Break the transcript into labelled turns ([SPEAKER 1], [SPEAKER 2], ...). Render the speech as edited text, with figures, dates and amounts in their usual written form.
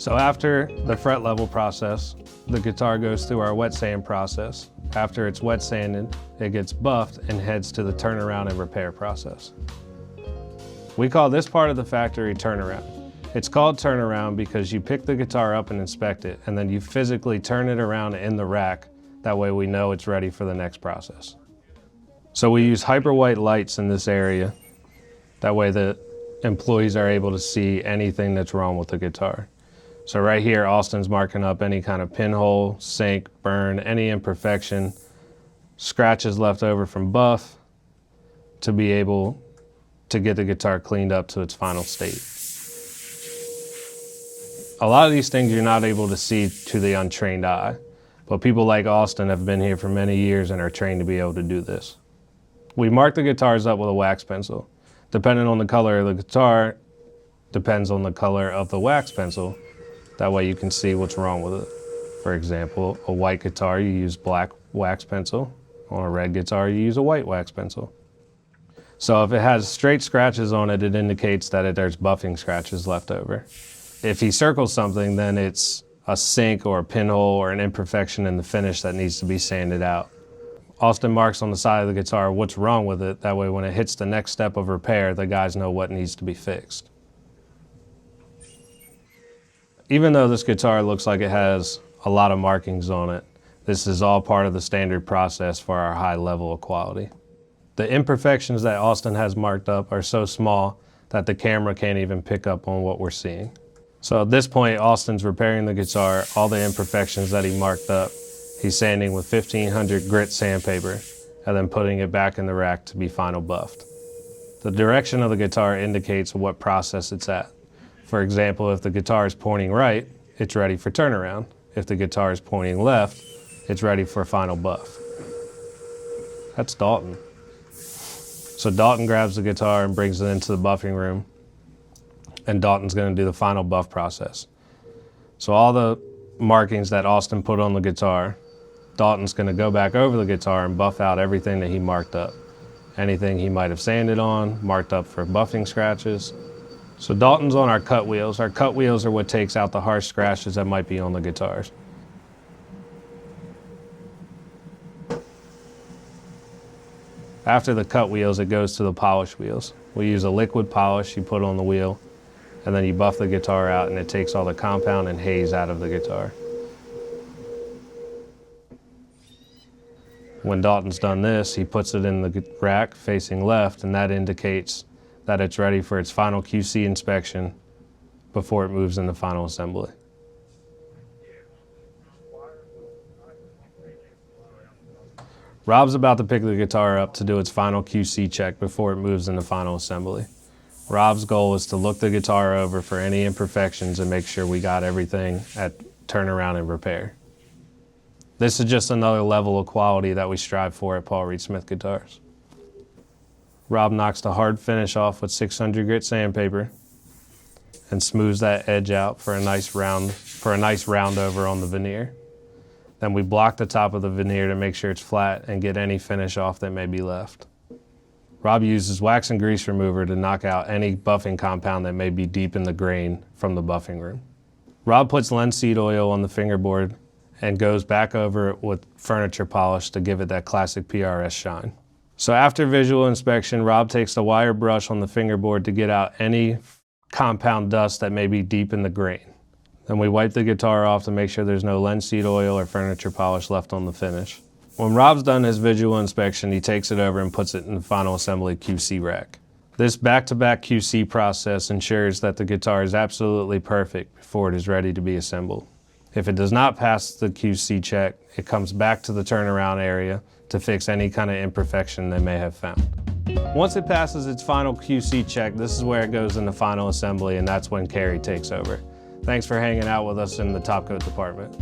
[SPEAKER 1] So after the fret level process, the guitar goes through our wet sand process. After it's wet sanded, it gets buffed and heads to the turnaround and repair process. We call this part of the factory turnaround. It's called turnaround because you pick the guitar up and inspect it, and then you physically turn it around in the rack. That way we know it's ready for the next process. So we use hyper white lights in this area. That way the employees are able to see anything that's wrong with the guitar. So right here, Austin's marking up any kind of pinhole, sink, burn, any imperfection, scratches left over from buff, to be able to get the guitar cleaned up to its final state. A lot of these things you're not able to see to the untrained eye, but people like Austin have been here for many years and are trained to be able to do this. We mark the guitars up with a wax pencil. Depending on the color of the guitar, depends on the color of the wax pencil. That way you can see what's wrong with it. For example, a white guitar, you use black wax pencil. On a red guitar, you use a white wax pencil. So if it has straight scratches on it, it indicates that there's buffing scratches left over. If he circles something, then it's a sink or a pinhole or an imperfection in the finish that needs to be sanded out. Austin marks on the side of the guitar what's wrong with it. That way when it hits the next step of repair, the guys know what needs to be fixed. Even though this guitar looks like it has a lot of markings on it, this is all part of the standard process for our high level of quality. The imperfections that Austin has marked up are so small that the camera can't even pick up on what we're seeing. So at this point, Austin's repairing the guitar, all the imperfections that he marked up, he's sanding with 1500 grit sandpaper and then putting it back in the rack to be final buffed. The direction of the guitar indicates what process it's at. For example, if the guitar is pointing right, it's ready for turnaround. If the guitar is pointing left, it's ready for final buff. That's Dalton. So Dalton grabs the guitar and brings it into the buffing room, and Dalton's gonna do the final buff process. So all the markings that Austin put on the guitar, Dalton's gonna go back over the guitar and buff out everything that he marked up. Anything he might have sanded on, marked up for buffing scratches. So Dalton's on our cut wheels. Our cut wheels are what takes out the harsh scratches that might be on the guitars. After the cut wheels, it goes to the polish wheels. We use a liquid polish you put on the wheel, and then you buff the guitar out and it takes all the compound and haze out of the guitar. When Dalton's done this, he puts it in the rack facing left, and that indicates that it's ready for its final QC inspection before it moves into final assembly. Rob's about to pick the guitar up to do its final QC check before it moves into final assembly. Rob's goal is to look the guitar over for any imperfections and make sure we got everything at turnaround and repair. This is just another level of quality that we strive for at Paul Reed Smith Guitars. Rob knocks the hard finish off with 600 grit sandpaper and smooths that edge out for a nice round over on the veneer. Then we block the top of the veneer to make sure it's flat and get any finish off that may be left. Rob uses wax and grease remover to knock out any buffing compound that may be deep in the grain from the buffing room. Rob puts linseed oil on the fingerboard and goes back over it with furniture polish to give it that classic PRS shine. So after visual inspection, Rob takes the wire brush on the fingerboard to get out any compound dust that may be deep in the grain. Then we wipe the guitar off to make sure there's no linseed oil or furniture polish left on the finish. When Rob's done his visual inspection, he takes it over and puts it in the final assembly QC rack. This back-to-back QC process ensures that the guitar is absolutely perfect before it is ready to be assembled. If it does not pass the QC check, it comes back to the turnaround area to fix any kind of imperfection they may have found. Once it passes its final QC check, this is where it goes into final assembly, and that's when Carrie takes over. Thanks for hanging out with us in the Topcoat department.